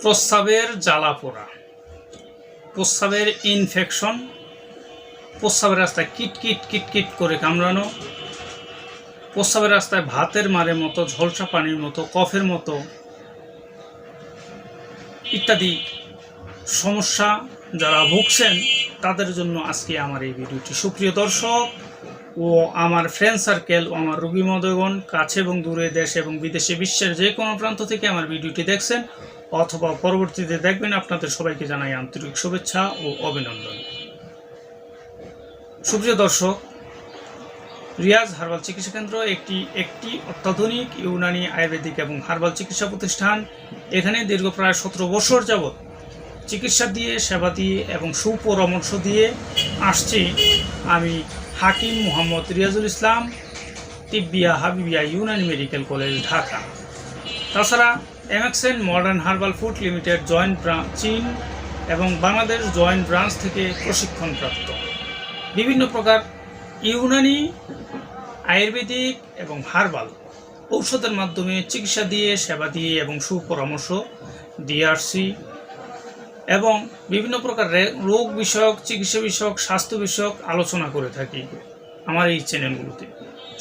প্রস্রাবের জ্বালা পোড়া, প্রস্রাবের ইনফেকশন, প্রস্রাবের রাস্তায় কিটকিট কিটকিট করে কামড়ানো, প্রস্রাবের রাস্তায় ভাতের মারের মতো, ঝলসা পানির মতো, কফের মতো ইত্যাদি সমস্যা যারা ভুগছেন তাদের জন্য আজকে আমার এই ভিডিওটি। সুপ্রিয় দর্শক ও আমার ফ্রেন্ড সার্কেল ও আমার রোগী মহোদয়গণ, কাছে এবং দূরে, দেশ এবং বিদেশে, বিশ্বের যে কোনো প্রান্ত থেকে আমার ভিডিওটি দেখছেন অথবা পরবর্তীতে দেখবেন, আপনাদের সবাইকে জানাই আন্তরিক শুভেচ্ছা ও অভিনন্দন। সুপ্রিয় দর্শক, রিয়াজ হার্বাল চিকিৎসা কেন্দ্র একটি অত্যাধুনিক ইউনানি আয়ুর্বেদিক এবং হার্বাল চিকিৎসা প্রতিষ্ঠান। এখানে দীর্ঘ প্রায় 17 বছর যাবৎ চিকিৎসা দিয়ে, সেবা দিয়ে এবং সুপরামর্শ দিয়ে আসছি আমি হাকিম মোহাম্মদ রিয়াজুল ইসলাম, তিব্বিয়া হাবিবিয়া ইউনানি মেডিকেল কলেজ, ঢাকা। তাছাড়া MXN modern herbal food limited joint চীন এবং বাংলাদেশ জয়েন্ট ব্রাঞ্চ থেকে প্রশিক্ষণপ্রাপ্ত বিভিন্ন প্রকার ইউনানি আয়ুর্বেদিক এবং হার্বাল ঔষধের মাধ্যমে চিকিৎসা দিয়ে, সেবা দিয়ে এবং সুপরামর্শ দিয়ে আসছি এবং বিভিন্ন প্রকার রোগ বিষয়ক, চিকিৎসা বিষয়ক, স্বাস্থ্য বিষয়ক আলোচনা করে থাকি আমার এই চ্যানেলগুলোতে।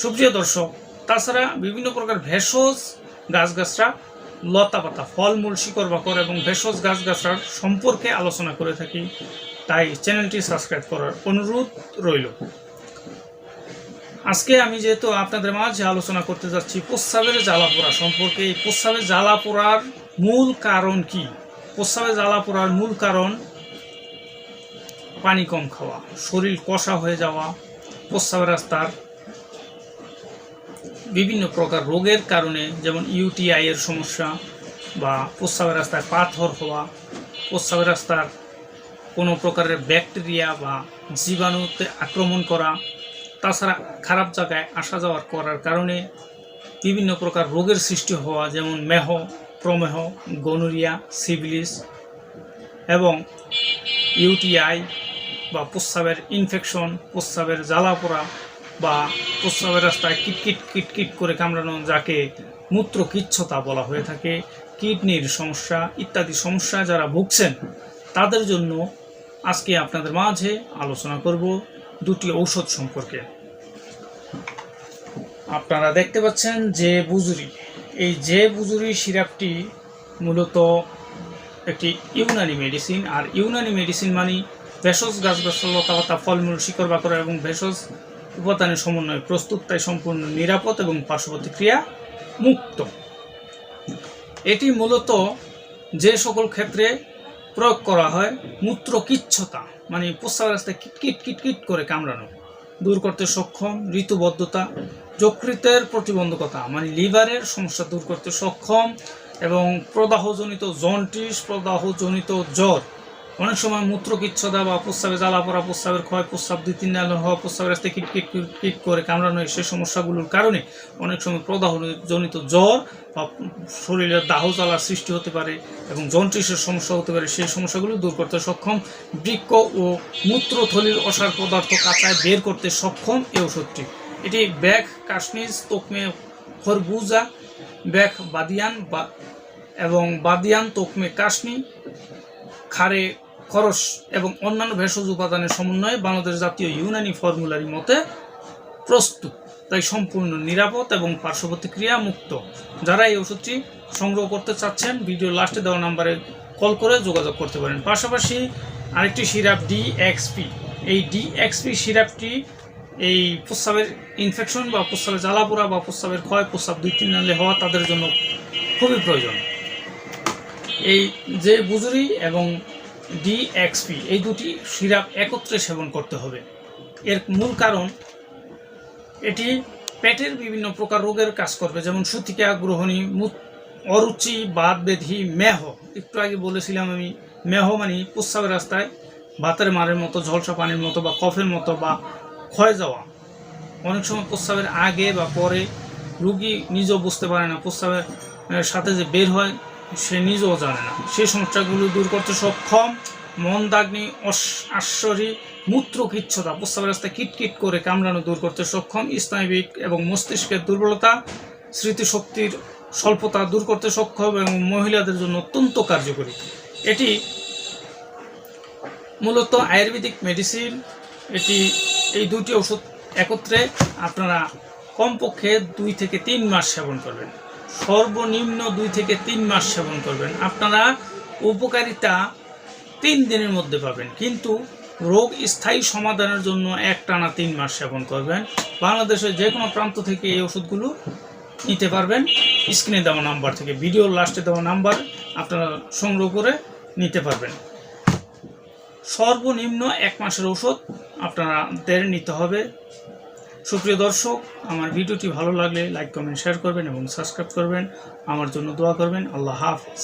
সুপ্রিয় দর্শক, তাছাড়া বিভিন্ন প্রকার ভেষজ গাছগাছরা, লতাপাতা, ফলমূল, শিকড় বাকড় এবং ভেষজ গাছগাছরার সম্পর্কে আলোচনা করে থাকি, তাই চ্যানেলটি সাবস্ক্রাইব করার অনুরোধ রইল। আজকে আমি যেহেতু আপনাদের মাঝে আলোচনা করতে যাচ্ছি প্রস্রাবের জ্বালা পোড়া সম্পর্কে। এই প্রস্রাবের জ্বালা পোড়ার মূল কারণ কি? প্রস্রাবের জ্বালা পোড়ার মূল কারণ পানি কম খাওয়া, শরীর কষা হয়ে যাওয়া, প্রস্রাবের রাস্তার বিভিন্ন প্রকার রোগের কারণে, যেমন ইউটিআই এর সমস্যা বা প্রস্রাবের রাস্তায় পাথর হওয়া, প্রস্রাবের রাস্তার কোনো প্রকারের ব্যাকটেরিয়া বা জীবাণুতে আক্রমণ করা, তাছাড়া খারাপ জায়গায় আসা যাওয়ার করার কারণে বিভিন্ন প্রকার রোগের সৃষ্টি হওয়া, যেমন মেহ, প্রমেহ, গনোরিয়া, সিফিলিস এবং ইউটিআই বা প্রস্রাবের ইনফেকশন, প্রস্রাবের জ্বালা পোড়া বা প্রস্রাবের রাস্তায় কিটকিট কিটকিট করে কামড়ানো, যাকে মূত্রকিচ্ছতা বলা হয়ে থাকে, কিডনির সমস্যা ইত্যাদি সমস্যা যারা ভুগছেন তাদের জন্য আজকে আপনাদের মাঝে আলোচনা করব দুটি ঔষধ সম্পর্কে। আপনারা দেখতে পাচ্ছেন যে বুজুরি, এই যে বুজুরি সিরাপটি মূলত একটি ইউনানি মেডিসিন। আর ইউনানি মেডিসিন মানে ভেষজ গাছগাছরা, লতাপাতা, ফলমূল, শিকড় বাকড় এবং ভেষজ উপাদানের সমন্বয়ে প্রস্তুত, তাই সম্পূর্ণ নিরাপদ এবং পার্শ্ব প্রতিক্রিয়া মুক্ত। এটি মূলত যে সকল ক্ষেত্রে প্রয়োগ করা হয়, মূত্রকিচ্ছতা মানে প্রস্রাবের রাস্তায় কিটকিট কিটকিট করে কামড়ানো দূর করতে সক্ষম, ঋতুবদ্ধতা, যকৃতের প্রতিবন্ধকতা মানে লিভারের সমস্যা দূর করতে সক্ষম এবং প্রদাহজনিত জন্ডিস, প্রদাহজনিত জ্বর, অনেক সময় মূত্রকিচ্ছতা বা প্রস্রাবে জ্বালা পোড়া, প্রস্রাবের ক্ষয়, প্রস্রাব 2-3 নাল হওয়া, প্রস্রাবের রাস্তায় কিটকিট কিটকিট করে কামড়ানো, সেই সমস্যাগুলোর কারণে অনেক সময় প্রদাহজনিত জ্বর বা শরীরের দাহ জ্বালার সৃষ্টি হতে পারে এবং জন্ডিসের সমস্যা হতে পারে। সেই সমস্যাগুলো দূর করতে সক্ষম, বৃক্ক ও মূত্রথলির অসার পদার্থ কাঁচায় বের করতে সক্ষম এই ওষুধটি। এটি ব্যাক কাশনিজ, তোকমে খরবুজা, ব্যাক বাদিয়ান এবং বাদিয়ান তোকমে কাশনি, খারে খরস এবং অন্যান্য ভেষজ উপাদানের সমন্বয়ে বাংলাদেশ জাতীয় ইউনানি ফর্মুলারি মতে প্রস্তুত, তাই সম্পূর্ণ নিরাপদ এবং পার্শ্ব প্রতিক্রিয়া মুক্ত। যারা এই ওষুধটি সংগ্রহ করতে চাচ্ছেন ভিডিও লাস্টে দেওয়া নাম্বারে কল করে যোগাযোগ করতে পারেন। পাশাপাশি আরেকটি সিরাপ ডিএক্সপি, এই ডিএক্সপি সিরাপটি এই প্রস্রাবের ইনফেকশন বা প্রস্রাবের জ্বালা পোড়া বা প্রস্রাবের ক্ষয়, প্রস্রাব 2-3 নালে হওয়া তাদের জন্য খুবই প্রয়োজন। এই যে বুজুরি এবং ডিএক্সপি এই দুটি সিরাপ একত্রে সেবন করতে হবে। এর মূল কারণ এটি পেটের বিভিন্ন প্রকার রোগের কাজ করবে, যেমন সুতিকা, গ্রহণী, অরুচি, বাত ব্যাধি, মেহ। একটু আগে বলেছিলাম আমি, মেহ মানে প্রস্রাবের রাস্তায় ভাতের মারের মতো, ঝলসা পানির মতো বা কফের মতো বা ক্ষয় যাওয়া, অনেক সময় প্রস্রাবের আগে বা পরে রোগী নিজেও বুঝতে পারে না, প্রস্রাবের সাথে যে বের হয় সে নিজেও জানে না, সেই সমস্যাগুলো দূর করতে সক্ষম। মন্দাগ্নি, আশ্বরী, মূত্রকিচ্ছতা, প্রস্রাবের রাস্তায় কিটকিট করে কামড়ানো দূর করতে সক্ষম। স্নায়বিক এবং মস্তিষ্কের দুর্বলতা, স্মৃতিশক্তির স্বল্পতা দূর করতে সক্ষম এবং মহিলাদের জন্য অত্যন্ত কার্যকরী। এটি মূলত আয়ুর্বেদিক মেডিসিন। এই দুটি ওষুধ একত্রে আপনারা কমপক্ষে 2 থেকে 3 মাস সেবন করবেন, সর্বনিম্ন 2 থেকে 3 মাস সেবন করবেন। আপনারা উপকারিতা 3 দিনের মধ্যে পাবেন, কিন্তু রোগ স্থায়ী সমাধানের জন্য একটানা 3 মাস সেবন করবেন। বাংলাদেশের যে কোনো প্রান্ত থেকে এই ওষুধগুলো নিতে পারবেন। স্ক্রিনে দেওয়া নাম্বার থেকে, ভিডিওর লাস্টে দেওয়া নাম্বার আপনারা সংগ্রহ করে নিতে পারবেন। সর্বনিম্ন 1 মাসের ওষুধ আপনাদের নিতে হবে। সুপ্রিয় দর্শক, আমার ভিডিওটি ভালো লাগলে লাইক, কমেন্ট, শেয়ার করবেন এবং সাবস্ক্রাইব করবেন। আমার জন্য দোয়া করবেন। আল্লাহ হাফেজ।